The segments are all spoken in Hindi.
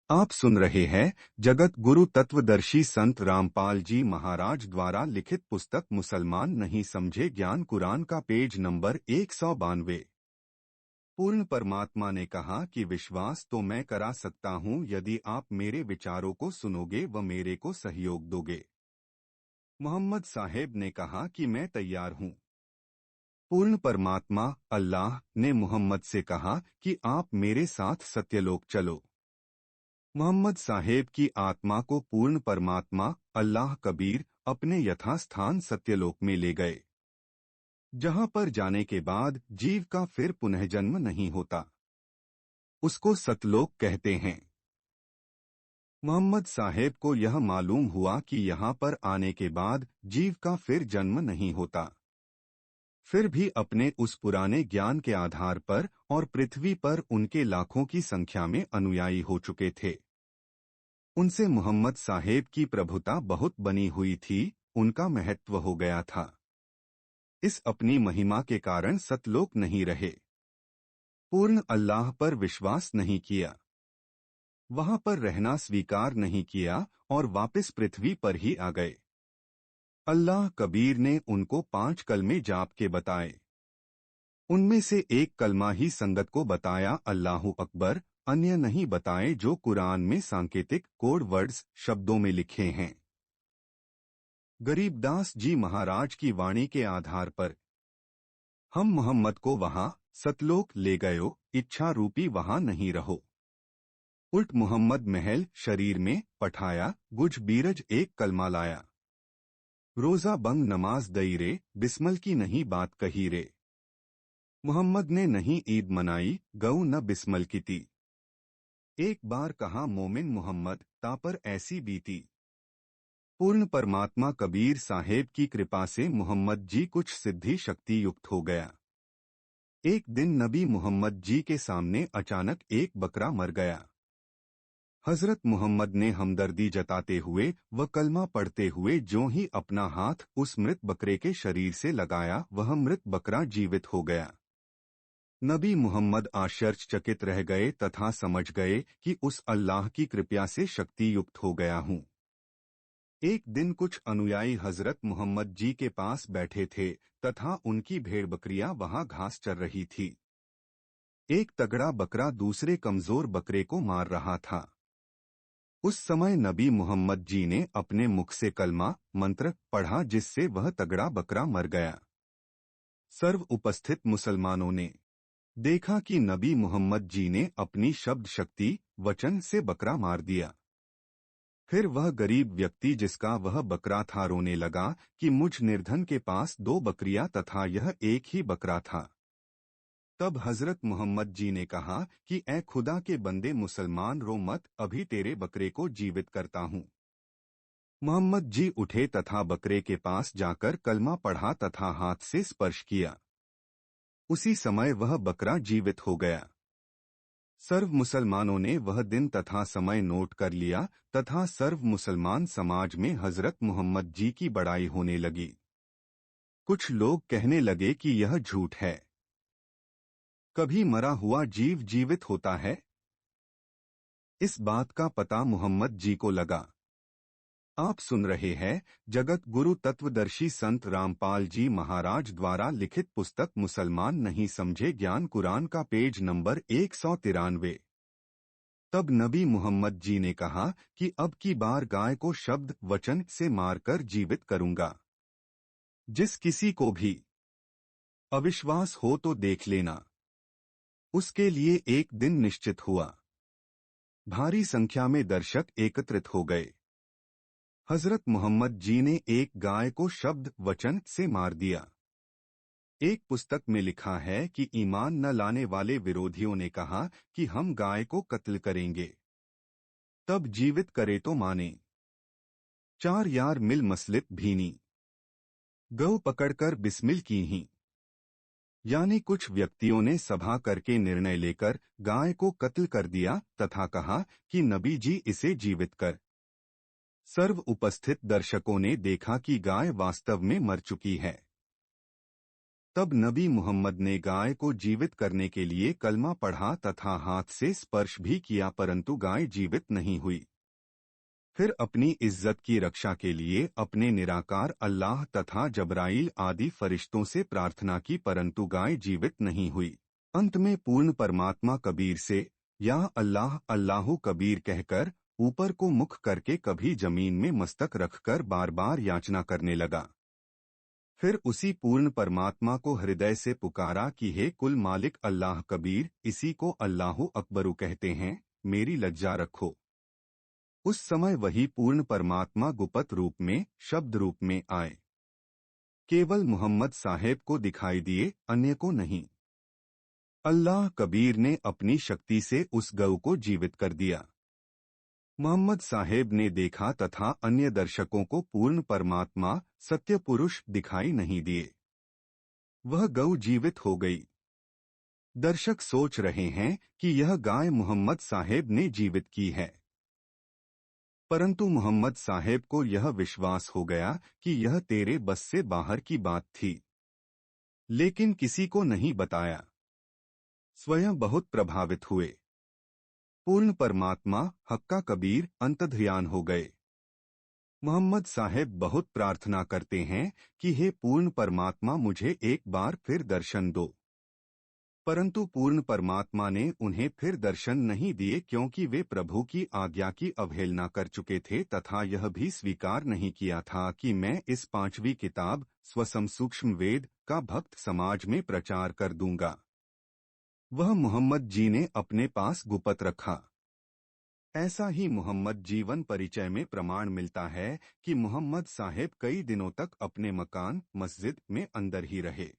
आप सुन रहे हैं जगत गुरु तत्वदर्शी संत रामपाल जी महाराज द्वारा लिखित पुस्तक मुसलमान नहीं समझे ज्ञान कुरान का पेज नंबर 192। पूर्ण परमात्मा ने कहा कि विश्वास तो मैं करा सकता हूँ यदि आप मेरे विचारों को सुनोगे व मेरे को सहयोग दोगे। मोहम्मद साहेब ने कहा कि मैं तैयार हूँ। पूर्ण परमात्मा अल्लाह ने मोहम्मद से कहा कि आप मेरे साथ सत्यलोक चलो। मोहम्मद साहेब की आत्मा को पूर्ण परमात्मा अल्लाह कबीर अपने यथास्थान सत्यलोक में ले गए, जहां पर जाने के बाद जीव का फिर पुनः जन्म नहीं होता। उसको सतलोक कहते हैं। मोहम्मद साहेब को यह मालूम हुआ कि यहाँ पर आने के बाद जीव का फिर जन्म नहीं होता। फिर भी अपने उस पुराने ज्ञान के आधार पर और पृथ्वी पर उनके लाखों की संख्या में अनुयायी हो चुके थे। उनसे मोहम्मद साहेब की प्रभुता बहुत बनी हुई थी, उनका महत्व हो गया था। इस अपनी महिमा के कारण सतलोक नहीं रहे, पूर्ण अल्लाह पर विश्वास नहीं किया, वहां पर रहना स्वीकार नहीं किया और वापस पृथ्वी पर ही आ गए। अल्लाह कबीर ने उनको 5 कलमे जाप के बताए। उनमें से एक कलमा ही संगत को बताया, अल्लाहु अकबर, अन्य नहीं बताए जो कुरान में सांकेतिक कोड वर्ड्स शब्दों में लिखे हैं। गरीबदास जी महाराज की वाणी के आधार पर हम मोहम्मद को वहां सतलोक ले गयो, इच्छा रूपी वहां नहीं रहो। उल्ट मोहम्मद महल शरीर में पठाया, गुज बीरज एक कलमा लाया। रोजा बंग नमाज दई रे, बिस्मल की नहीं बात कही रे। मोहम्मद ने नहीं ईद मनाई, गऊ न बिस्मल की ती। एक बार कहा मोमिन मोहम्मद, तापर ऐसी बीती। पूर्ण परमात्मा कबीर साहेब की कृपा से मोहम्मद जी कुछ सिद्धि शक्ति युक्त हो गया। एक दिन नबी मोहम्मद जी के सामने अचानक एक बकरा मर गया। हजरत मोहम्मद ने हमदर्दी जताते हुए व कलमा पढ़ते हुए जो ही अपना हाथ उस मृत बकरे के शरीर से लगाया, वह मृत बकरा जीवित हो गया। नबी मोहम्मद आश्चर्यचकित रह गए तथा समझ गए कि उस अल्लाह की कृपा से शक्ति युक्त हो गया हूँ। एक दिन कुछ अनुयायी हजरत मोहम्मद जी के पास बैठे थे तथा उनकी भेड़ बकरियां वहां घास चर रही थी। एक तगड़ा बकरा दूसरे कमजोर बकरे को मार रहा था। उस समय नबी मोहम्मद जी ने अपने मुख से कलमा मंत्र पढ़ा, जिससे वह तगड़ा बकरा मर गया। सर्व उपस्थित मुसलमानों ने देखा कि नबी मोहम्मद जी ने अपनी शब्द शक्ति वचन से बकरा मार दिया। फिर वह गरीब व्यक्ति जिसका वह बकरा था रोने लगा कि मुझ निर्धन के पास 2 बकरियां तथा यह एक ही बकरा था। तब हजरत मोहम्मद जी ने कहा कि ऐ खुदा के बंदे मुसलमान रो मत, अभी तेरे बकरे को जीवित करता हूँ। मोहम्मद जी उठे तथा बकरे के पास जाकर कलमा पढ़ा तथा हाथ से स्पर्श किया। उसी समय वह बकरा जीवित हो गया। सर्व मुसलमानों ने वह दिन तथा समय नोट कर लिया तथा सर्व मुसलमान समाज में हजरत मोहम्मद जी की बड़ाई होने लगी। कुछ लोग कहने लगे कि यह झूठ है, कभी मरा हुआ जीव जीवित होता है। इस बात का पता मोहम्मद जी को लगा। आप सुन रहे हैं जगत गुरु तत्वदर्शी संत रामपाल जी महाराज द्वारा लिखित पुस्तक मुसलमान नहीं समझे ज्ञान कुरान का पेज नंबर 193। तब नबी मोहम्मद जी ने कहा कि अब की बार गाय को शब्द वचन से मारकर जीवित करूंगा। जिस किसी को भी अविश्वास हो तो देख लेना। उसके लिए एक दिन निश्चित हुआ। भारी संख्या में दर्शक एकत्रित हो गए। हजरत मोहम्मद जी ने एक गाय को शब्द वचन से मार दिया। एक पुस्तक में लिखा है कि ईमान न लाने वाले विरोधियों ने कहा कि हम गाय को कत्ल करेंगे, तब जीवित करे तो माने। 4 यार मिल मसलित भीनी, गौ पकड़कर बिस्मिल की ही। यानी कुछ व्यक्तियों ने सभा करके निर्णय लेकर गाय को कत्ल कर दिया तथा कहा कि नबी जी इसे जीवित कर। सर्व उपस्थित दर्शकों ने देखा कि गाय वास्तव में मर चुकी है। तब नबी मोहम्मद ने गाय को जीवित करने के लिए कलमा पढ़ा तथा हाथ से स्पर्श भी किया, परंतु गाय जीवित नहीं हुई। फिर अपनी इज्जत की रक्षा के लिए अपने निराकार अल्लाह तथा जबराइल आदि फरिश्तों से प्रार्थना की, परंतु गाय जीवित नहीं हुई। अंत में पूर्ण परमात्मा कबीर से, या अल्लाह अल्लाहु कबीर कहकर ऊपर को मुख करके कभी जमीन में मस्तक रखकर बार बार याचना करने लगा। फिर उसी पूर्ण परमात्मा को हृदय से पुकारा कि हे कुल मालिक अल्लाह कबीर, इसी को अल्लाहु अकबरु कहते हैं, मेरी लज्जा रखो। उस समय वही पूर्ण परमात्मा गुप्त रूप में, शब्द रूप में आए। केवल मोहम्मद साहेब को दिखाई दिए, अन्य को नहीं। अल्लाह कबीर ने अपनी शक्ति से उस गऊ को जीवित कर दिया। मोहम्मद साहेब ने देखा तथा अन्य दर्शकों को पूर्ण परमात्मा सत्य पुरुष दिखाई नहीं दिए। वह गऊ जीवित हो गई। दर्शक सोच रहे हैं कि यह गाय मोहम्मद साहेब ने जीवित की है, परंतु मोहम्मद साहेब को यह विश्वास हो गया कि यह तेरे बस से बाहर की बात थी, लेकिन किसी को नहीं बताया। स्वयं बहुत प्रभावित हुए। पूर्ण परमात्मा हक्का कबीर अंतर्ध्यान हो गए। मोहम्मद साहेब बहुत प्रार्थना करते हैं कि हे पूर्ण परमात्मा, मुझे एक बार फिर दर्शन दो, परंतु पूर्ण परमात्मा ने उन्हें फिर दर्शन नहीं दिए, क्योंकि वे प्रभु की आज्ञा की अवहेलना कर चुके थे तथा यह भी स्वीकार नहीं किया था कि मैं इस 5वीं किताब स्वसम सूक्ष्म वेद का भक्त समाज में प्रचार कर दूंगा। वह मोहम्मद जी ने अपने पास गुप्त रखा। ऐसा ही मोहम्मद जीवन परिचय में प्रमाण मिलता है कि मोहम्मद साहेब कई दिनों तक अपने मकान मस्जिद में अंदर ही रहे,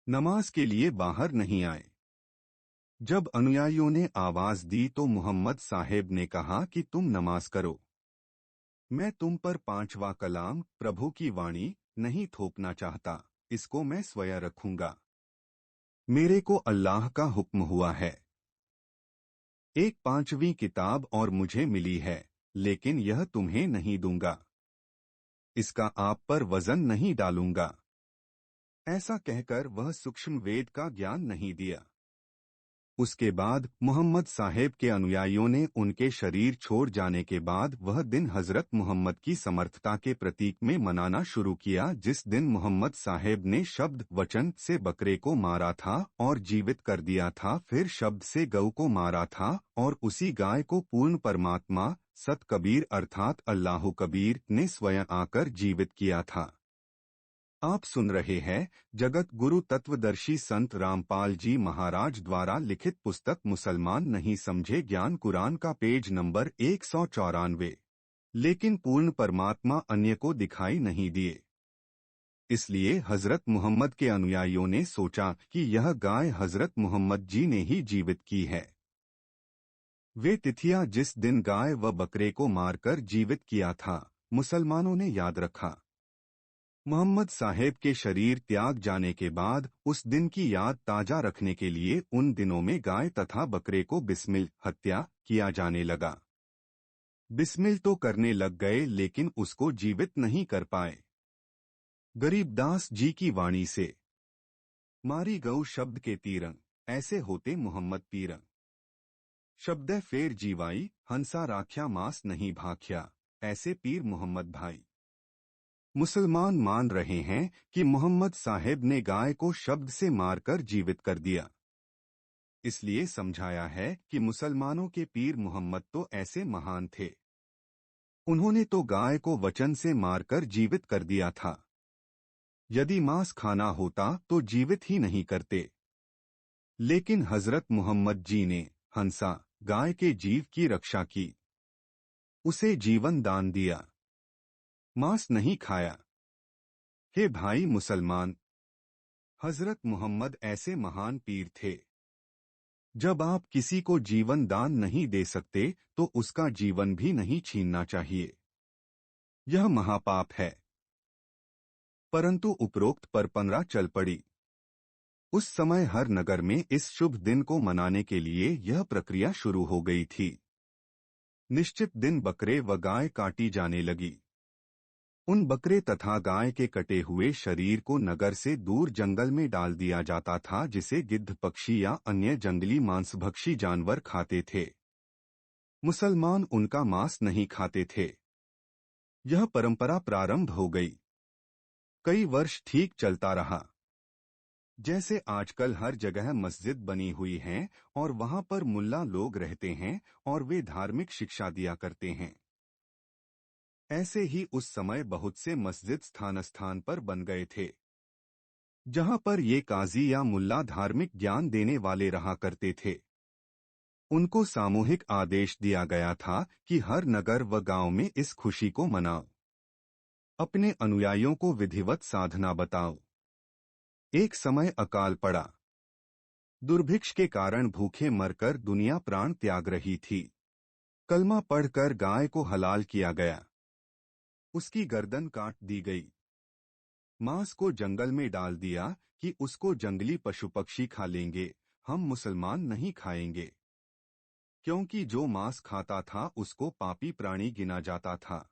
नमाज के लिए बाहर नहीं आए। जब अनुयायियों ने आवाज दी तो मोहम्मद साहेब ने कहा कि तुम नमाज करो, मैं तुम पर 5वां कलाम प्रभु की वाणी नहीं थोपना चाहता, इसको मैं स्वयं रखूंगा। मेरे को अल्लाह का हुक्म हुआ है। एक 5वीं किताब और मुझे मिली है, लेकिन यह तुम्हें नहीं दूंगा, इसका आप पर वजन नहीं डालूंगा। ऐसा कहकर वह सूक्ष्म वेद का ज्ञान नहीं दिया। उसके बाद मोहम्मद साहेब के अनुयायियों ने उनके शरीर छोड़ जाने के बाद वह दिन हजरत मोहम्मद की समर्थता के प्रतीक में मनाना शुरू किया, जिस दिन मोहम्मद साहेब ने शब्द वचन से बकरे को मारा था और जीवित कर दिया था, फिर शब्द से गऊ को मारा था और उसी गाय को पूर्ण परमात्मा सत कबीर अर्थात अल्लाहु कबीर ने स्वयं आकर जीवित किया था। आप सुन रहे हैं जगत गुरु तत्वदर्शी संत रामपाल जी महाराज द्वारा लिखित पुस्तक मुसलमान नहीं समझे ज्ञान कुरान का पेज नंबर 194। लेकिन पूर्ण परमात्मा अन्य को दिखाई नहीं दिए, इसलिए हजरत मोहम्मद के अनुयायियों ने सोचा कि यह गाय हजरत मोहम्मद जी ने ही जीवित की है। वे तिथियां जिस दिन गाय व बकरे को मारकर जीवित किया था, मुसलमानों ने याद रखा। मोहम्मद साहेब के शरीर त्याग जाने के बाद उस दिन की याद ताजा रखने के लिए उन दिनों में गाय तथा बकरे को बिस्मिल हत्या किया जाने लगा। बिस्मिल तो करने लग गए, लेकिन उसको जीवित नहीं कर पाए। गरीबदास जी की वाणी से, मारी गऊ शब्द के तीरंग, ऐसे होते मोहम्मद पीरंग। शब्द फेर जीवाई, हंसा राख्या मास नहीं भाख्या, ऐसे पीर मोहम्मद भाई। मुसलमान मान रहे हैं कि मोहम्मद साहेब ने गाय को शब्द से मारकर जीवित कर दिया। इसलिए समझाया है कि मुसलमानों के पीर मोहम्मद तो ऐसे महान थे, उन्होंने तो गाय को वचन से मारकर जीवित कर दिया था। यदि मांस खाना होता तो जीवित ही नहीं करते, लेकिन हजरत मोहम्मद जी ने हंसा गाय के जीव की रक्षा की, उसे जीवन दान दिया, मांस नहीं खाया। हे भाई मुसलमान, हजरत मोहम्मद ऐसे महान पीर थे। जब आप किसी को जीवन दान नहीं दे सकते तो उसका जीवन भी नहीं छीनना चाहिए, यह महापाप है। परंतु उपरोक्त पर 15 चल पड़ी। उस समय हर नगर में इस शुभ दिन को मनाने के लिए यह प्रक्रिया शुरू हो गई थी। निश्चित दिन बकरे व गाय काटी जाने लगी। उन बकरे तथा गाय के कटे हुए शरीर को नगर से दूर जंगल में डाल दिया जाता था, जिसे गिद्ध पक्षी या अन्य जंगली मांसभक्षी जानवर खाते थे। मुसलमान उनका मांस नहीं खाते थे। यह परंपरा प्रारंभ हो गई। कई वर्ष ठीक चलता रहा। जैसे आजकल हर जगह मस्जिद बनी हुई हैं और वहां पर मुल्ला लोग रहते हैं और वे धार्मिक शिक्षा दिया करते हैं, ऐसे ही उस समय बहुत से मस्जिद स्थान स्थान पर बन गए थे, जहां पर ये काजी या मुल्ला धार्मिक ज्ञान देने वाले रहा करते थे। उनको सामूहिक आदेश दिया गया था कि हर नगर व गांव में इस खुशी को मनाओ, अपने अनुयायियों को विधिवत साधना बताओ। एक समय अकाल पड़ा। दुर्भिक्ष के कारण भूखे मरकर दुनिया प्राण त्याग रही थी। कलमा पढ़कर गाय को हलाल किया गया। उसकी गर्दन काट दी गई। मांस को जंगल में डाल दिया कि उसको जंगली पशु पक्षी खा लेंगे, हम मुसलमान नहीं खाएंगे, क्योंकि जो मांस खाता था उसको पापी प्राणी गिना जाता था।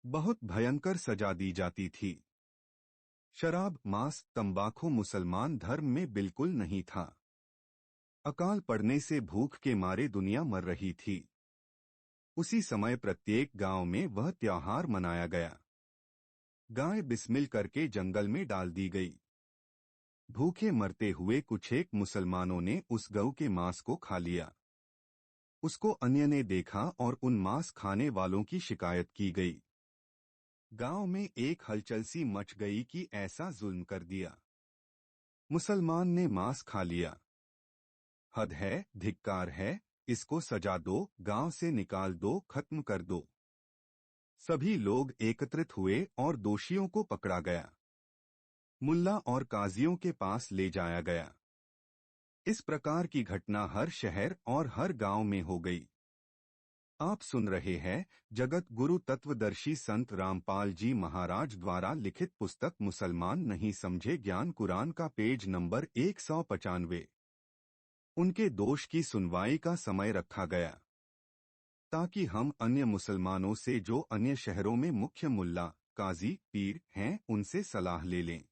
बहुत भयंकर सजा दी जाती थी। शराब, मांस, तंबाकू मुसलमान धर्म में बिल्कुल नहीं था। अकाल पड़ने से भूख के मारे दुनिया मर रही थी। उसी समय प्रत्येक गांव में वह त्योहार मनाया गया। गाय बिस्मिल करके जंगल में डाल दी गई। भूखे मरते हुए कुछ एक मुसलमानों ने उस गऊ के मांस को खा लिया। उसको अन्य ने देखा और उन मांस खाने वालों की शिकायत की गई। गांव में एक हलचल सी मच गई कि ऐसा जुल्म कर दिया। मुसलमान ने मांस खा लिया। हद है, धिक्कार है, इसको सजा दो, गांव से निकाल दो, खत्म कर दो। सभी लोग एकत्रित हुए और दोषियों को पकड़ा गया। मुल्ला और काजियों के पास ले जाया गया। इस प्रकार की घटना हर शहर और हर गांव में हो गई। आप सुन रहे हैं जगत गुरु तत्वदर्शी संत रामपाल जी महाराज द्वारा लिखित पुस्तक मुसलमान नहीं समझे ज्ञान कुरान का पेज नंबर 195। उनके दोष की सुनवाई का समय रखा गया ताकि हम अन्य मुसलमानों से जो अन्य शहरों में मुख्य मुल्ला, काजी, पीर हैं उनसे सलाह ले लें।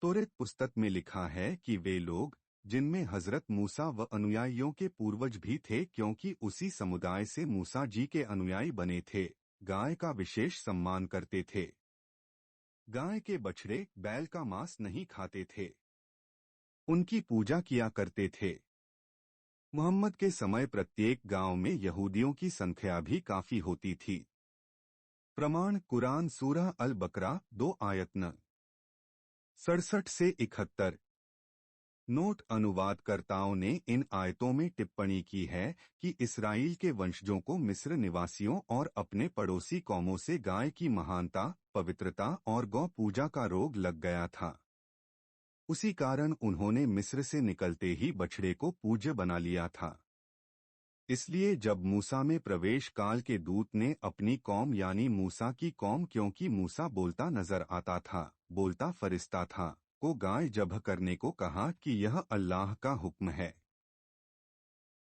तौरात पुस्तक में लिखा है कि वे लोग, जिनमें हजरत मूसा व अनुयायियों के पूर्वज भी थे, क्योंकि उसी समुदाय से मूसा जी के अनुयायी बने थे, गाय का विशेष सम्मान करते थे। गाय के बछड़े, बैल का मांस नहीं खाते थे। उनकी पूजा किया करते थे। मोहम्मद के समय प्रत्येक गांव में यहूदियों की संख्या भी काफी होती थी। प्रमाण कुरान सूरह अल बकरा 2 आयत न 67 से 71। नोट अनुवादकर्ताओं ने इन आयतों में टिप्पणी की है कि इस्राएल के वंशजों को मिस्र निवासियों और अपने पड़ोसी कौमों से गाय की महानता, पवित्रता और गौ पूजा का रोग लग गया था। उसी कारण उन्होंने मिस्र से निकलते ही बछड़े को पूज्य बना लिया था। इसलिए जब मूसा में प्रवेश काल के दूत ने अपनी कौम यानी मूसा की कौम, क्योंकि मूसा बोलता नजर आता था, बोलता फरिश्ता था, को गाय ज़ब्ह करने को कहा कि यह अल्लाह का हुक्म है,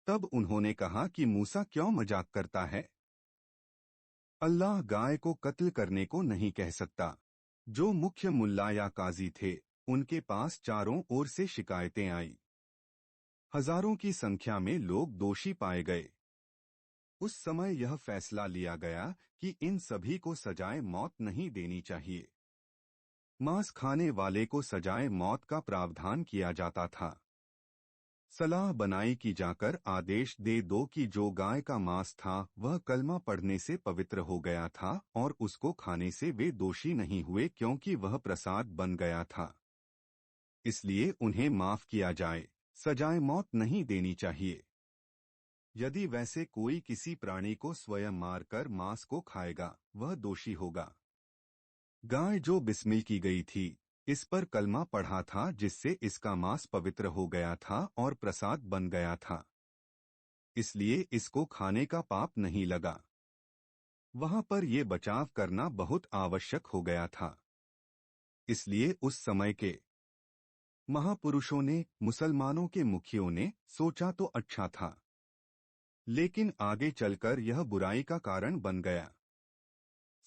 तब उन्होंने कहा कि मूसा क्यों मजाक करता है? अल्लाह गाय को कत्ल करने को नहीं कह सकता। जो मुख्य मुल्ला या काजी थे, उनके पास चारों ओर से शिकायतें आई। हजारों की संख्या में लोग दोषी पाए गए। उस समय यह फैसला लिया गया कि इन सभी को सजाए मौत नहीं देनी चाहिए। मांस खाने वाले को सजाए मौत का प्रावधान किया जाता था। सलाह बनाई कि जाकर आदेश दे दो कि जो गाय का मांस था वह कलमा पढ़ने से पवित्र हो गया था और उसको खाने से वे दोषी नहीं हुए, क्योंकि वह प्रसाद बन गया था। इसलिए उन्हें माफ किया जाए, सजाए मौत नहीं देनी चाहिए। यदि वैसे कोई किसी प्राणी को स्वयं मारकर मांस को खाएगा, वह दोषी होगा। गाय जो बिस्मिल की गई थी, इस पर कलमा पढ़ा था, जिससे इसका मांस पवित्र हो गया था और प्रसाद बन गया था। इसलिए इसको खाने का पाप नहीं लगा। वहां पर ये बचाव करना बहुत आवश्यक हो गया था। इसलिए उस समय के महापुरुषों ने, मुसलमानों के मुखियों ने सोचा तो अच्छा था, लेकिन आगे चलकर यह बुराई का कारण बन गया।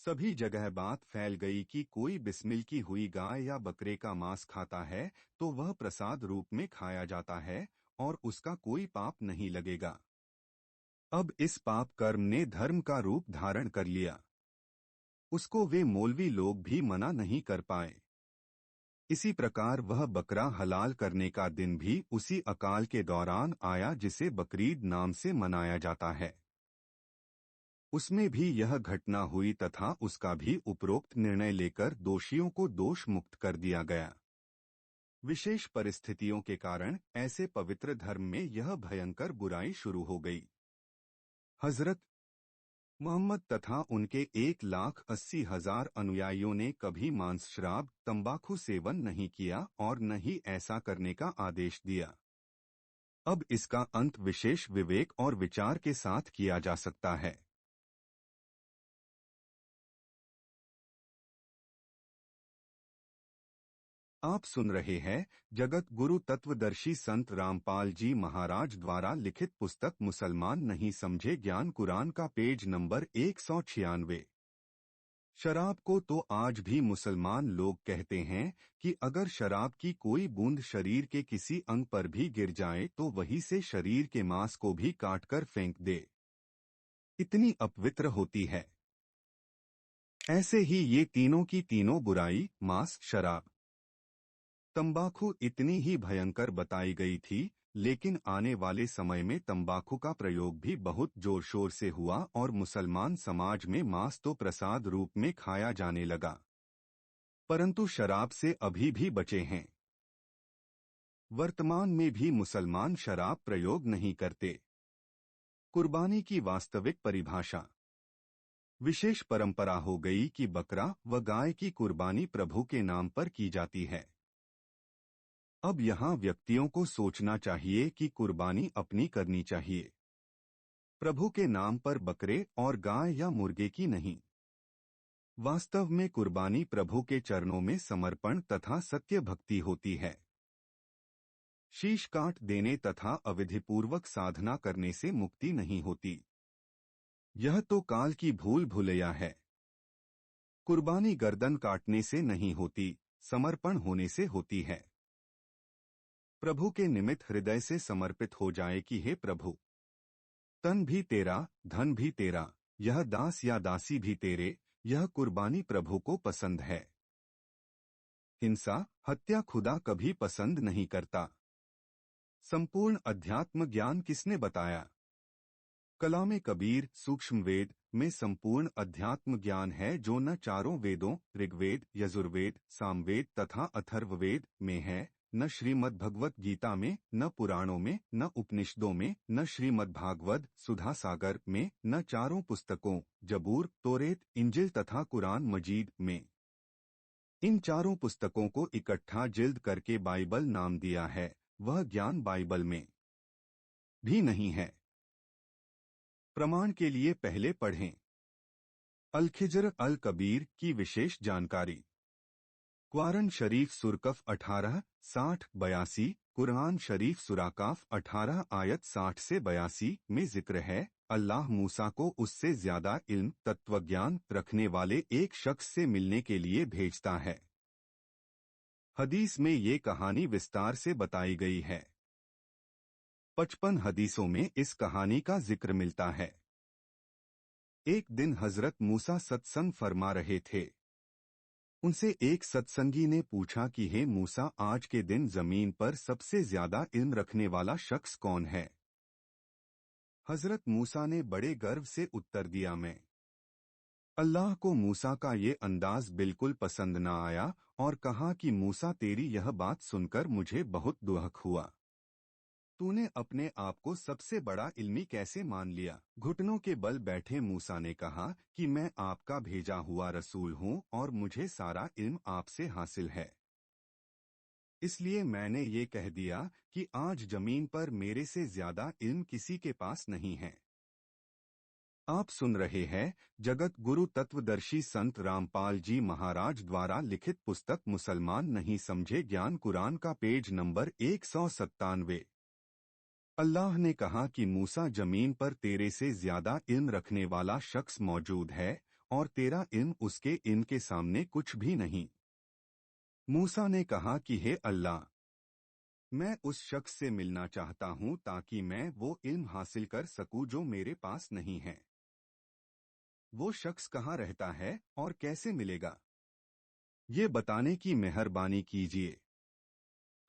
सभी जगह बात फैल गई कि कोई बिस्मिल की हुई गाय या बकरे का मांस खाता है तो वह प्रसाद रूप में खाया जाता है और उसका कोई पाप नहीं लगेगा। अब इस पाप कर्म ने धर्म का रूप धारण कर लिया। उसको वे मौलवी लोग भी मना नहीं कर पाए। इसी प्रकार वह बकरा हलाल करने का दिन भी उसी अकाल के दौरान आया जिसे बकरीद नाम से मनाया जाता है। उसमें भी यह घटना हुई तथा उसका भी उपरोक्त निर्णय लेकर दोषियों को दोष मुक्त कर दिया गया। विशेष परिस्थितियों के कारण ऐसे पवित्र धर्म में यह भयंकर बुराई शुरू हो गई। हजरत मोहम्मद तथा उनके 1,80,000 अनुयायियों ने कभी मांस, शराब, तंबाकू सेवन नहीं किया और न ही ऐसा करने का आदेश दिया। अब इसका अंत विशेष विवेक और विचार के साथ किया जा सकता है। आप सुन रहे हैं जगत गुरु तत्वदर्शी संत रामपाल जी महाराज द्वारा लिखित पुस्तक मुसलमान नहीं समझे ज्ञान कुरान का पेज नंबर 196। शराब को तो आज भी मुसलमान लोग कहते हैं कि अगर शराब की कोई बूंद शरीर के किसी अंग पर भी गिर जाए तो वही से शरीर के मांस को भी काटकर फेंक दे, इतनी अपवित्र होती है। ऐसे ही ये तीनों की तीनों बुराई, मांस, शराब, तंबाकू इतनी ही भयंकर बताई गई थी, लेकिन आने वाले समय में तंबाकू का प्रयोग भी बहुत जोर शोर से हुआ और मुसलमान समाज में मांस तो प्रसाद रूप में खाया जाने लगा, परंतु शराब से अभी भी बचे हैं। वर्तमान में भी मुसलमान शराब प्रयोग नहीं करते। कुर्बानी की वास्तविक परिभाषा। विशेष परंपरा हो गई कि बकरा व गाय की कुर्बानी प्रभु के नाम पर की जाती है। अब यहाँ व्यक्तियों को सोचना चाहिए कि कुर्बानी अपनी करनी चाहिए, प्रभु के नाम पर बकरे और गाय या मुर्गे की नहीं। वास्तव में कुर्बानी प्रभु के चरणों में समर्पण तथा सत्य भक्ति होती है। शीश काट देने तथा अविधिपूर्वक साधना करने से मुक्ति नहीं होती। यह तो काल की भूल भुलैया है। कुर्बानी गर्दन काटने से नहीं होती, समर्पण होने से होती है। प्रभु के निमित्त हृदय से समर्पित हो जाए कि हे प्रभु, तन भी तेरा, धन भी तेरा, यह दास या दासी भी तेरे, यह कुर्बानी प्रभु को पसंद है। हिंसा, हत्या खुदा कभी पसंद नहीं करता। संपूर्ण अध्यात्म ज्ञान किसने बताया? कलामे कबीर सूक्ष्म वेद में संपूर्ण अध्यात्म ज्ञान है जो न चारों वेदों ऋग्वेद, यजुर्वेद, सामवेद तथा अथर्ववेद में है, न श्रीमद् भगवत गीता में, न पुराणों में, न उपनिषदों में, न श्रीमद् भागवत सुधा सागर में, न चारों पुस्तकों जबूर, तोरेत, इंजिल तथा कुरान मजीद में। इन चारों पुस्तकों को इकट्ठा जिल्द करके बाइबल नाम दिया है, वह ज्ञान बाइबल में भी नहीं है। प्रमाण के लिए पहले पढ़ें अल खिजर अल कबीर की विशेष जानकारी। कुरान शरीफ सुरकफ 18:60-82, कुरान शरीफ सुराकाफ 18 आयत 60 से 82 में जिक्र है, अल्लाह मूसा को उससे ज्यादा इल्म तत्वज्ञान रखने वाले एक शख्स से मिलने के लिए भेजता है। हदीस में ये कहानी विस्तार से बताई गई है। 55 हदीसों में इस कहानी का जिक्र मिलता है। एक दिन हजरत मूसा सत्संग फरमा रहे थे। उनसे एक सत्संगी ने पूछा कि हे मूसा, आज के दिन जमीन पर सबसे ज्यादा इल्म रखने वाला शख्स कौन है? हजरत मूसा ने बड़े गर्व से उत्तर दिया, मैं। अल्लाह को मूसा का ये अंदाज बिल्कुल पसंद न आया और कहा कि मूसा, तेरी यह बात सुनकर मुझे बहुत दुख हुआ। तूने अपने आप को सबसे बड़ा इल्मी कैसे मान लिया? घुटनों के बल बैठे मूसा ने कहा कि मैं आपका भेजा हुआ रसूल हूँ और मुझे सारा इल्म आपसे हासिल है। इसलिए मैंने ये कह दिया कि आज जमीन पर मेरे से ज्यादा इल्म किसी के पास नहीं है। आप सुन रहे हैं जगत गुरु तत्वदर्शी संत रामपाल जी महाराज द्वारा लिखित पुस्तक मुसलमान नहीं समझे ज्ञान कुरान का पेज नंबर 197। अल्लाह ने कहा कि मूसा, जमीन पर तेरे से ज्यादा इल्म रखने वाला शख्स मौजूद है और तेरा इल्म उसके इल्म के सामने कुछ भी नहीं। मूसा ने कहा कि हे अल्लाह, मैं उस शख्स से मिलना चाहता हूं ताकि मैं वो इल्म हासिल कर सकूं जो मेरे पास नहीं है। वो शख्स कहाँ रहता है और कैसे मिलेगा, ये बताने की मेहरबानी कीजिए।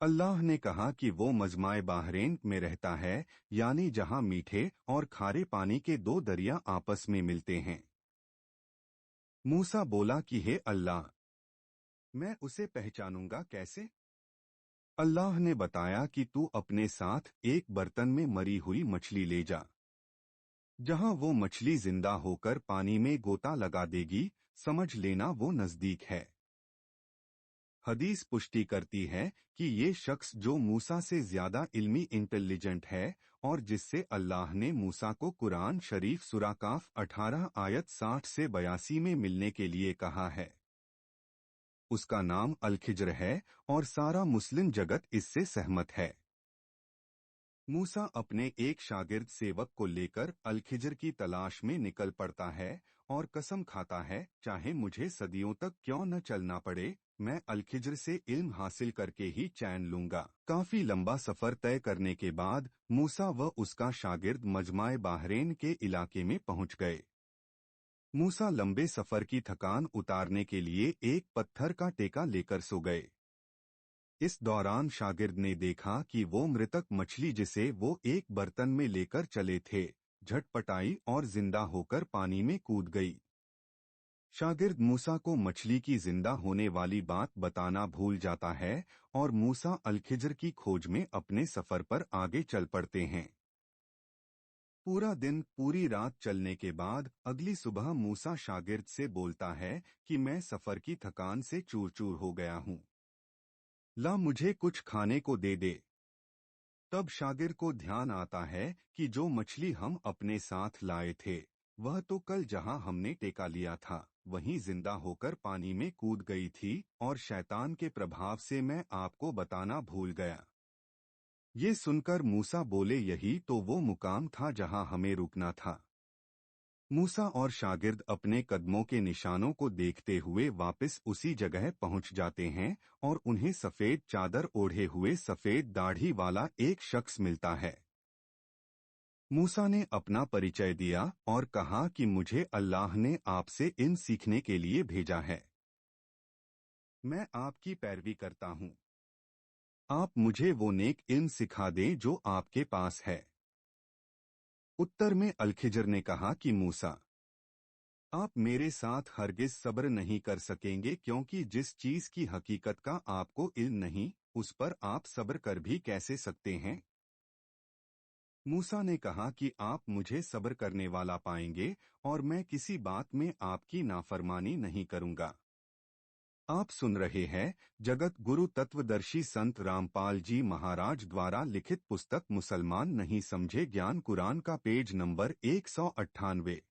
अल्लाह ने कहा कि वो मजमाए बाहरेन में रहता है, यानी जहां मीठे और खारे पानी के दो दरिया आपस में मिलते हैं। मूसा बोला कि हे अल्लाह, मैं उसे पहचानूंगा कैसे? अल्लाह ने बताया कि तू अपने साथ एक बर्तन में मरी हुई मछली ले जा। जहां वो मछली जिंदा होकर पानी में गोता लगा देगी, समझ लेना वो नजदीक है। हदीस पुष्टि करती है कि ये शख्स जो मूसा से ज्यादा इल्मी इंटेलिजेंट है और जिससे अल्लाह ने मूसा को कुरान शरीफ सूरा काफ 18 आयत 60 से 82 में मिलने के लिए कहा है, उसका नाम अल-खिज्र है और सारा मुस्लिम जगत इससे सहमत है। मूसा अपने एक शागिर्द सेवक को लेकर अल-खिज्र की तलाश में निकल पड़ता है और कसम खाता है, चाहे मुझे सदियों तक क्यों न चलना पड़े, मैं अल-खिज्र से इल्म हासिल करके ही चैन लूंगा। काफी लंबा सफर तय करने के बाद मूसा व उसका शागिर्द मजमाए बाहरेन के इलाके में पहुंच गए। मूसा लंबे सफर की थकान उतारने के लिए एक पत्थर का टेका लेकर सो गए। इस दौरान शागिर्द ने देखा कि वो मृतक मछली जिसे वो एक बर्तन में लेकर चले थे, झटपटाई और जिंदा होकर पानी में कूद गई। शागिर्द मूसा को मछली की जिंदा होने वाली बात बताना भूल जाता है और मूसा अल-खिज्र की खोज में अपने सफर पर आगे चल पड़ते हैं। पूरा दिन पूरी रात चलने के बाद अगली सुबह मूसा शागिर्द से बोलता है कि मैं सफर की थकान से चूर चूर हो गया हूँ, ला मुझे कुछ खाने को दे दे। तब शागिर्द को ध्यान आता है कि जो मछली हम अपने साथ लाए थे वह तो कल जहां हमने टेका लिया था वहीं जिंदा होकर पानी में कूद गई थी और शैतान के प्रभाव से मैं आपको बताना भूल गया। ये सुनकर मूसा बोले, यही तो वो मुकाम था जहां हमें रुकना था। मूसा और शागिर्द अपने कदमों के निशानों को देखते हुए वापस उसी जगह पहुंच जाते हैं और उन्हें सफेद चादर ओढ़े हुए सफेद दाढ़ी वाला एक शख्स मिलता है। मूसा ने अपना परिचय दिया और कहा कि मुझे अल्लाह ने आपसे इन सीखने के लिए भेजा है। मैं आपकी पैरवी करता हूँ। आप मुझे वो नेक इल्म सिखा दें जो आपके पास है। उत्तर में अल-खिज्र ने कहा कि मूसा, आप मेरे साथ हरगिज सब्र नहीं कर सकेंगे क्योंकि जिस चीज की हकीकत का आपको इल्म नहीं, उस पर आप सब्र कर भी कैसे सकते हैं? मूसा ने कहा कि आप मुझे सब्र करने वाला पाएंगे और मैं किसी बात में आपकी नाफरमानी नहीं करूंगा। आप सुन रहे हैं जगत गुरु तत्वदर्शी संत रामपाल जी महाराज द्वारा लिखित पुस्तक मुसलमान नहीं समझे ज्ञान कुरान का पेज नंबर 198।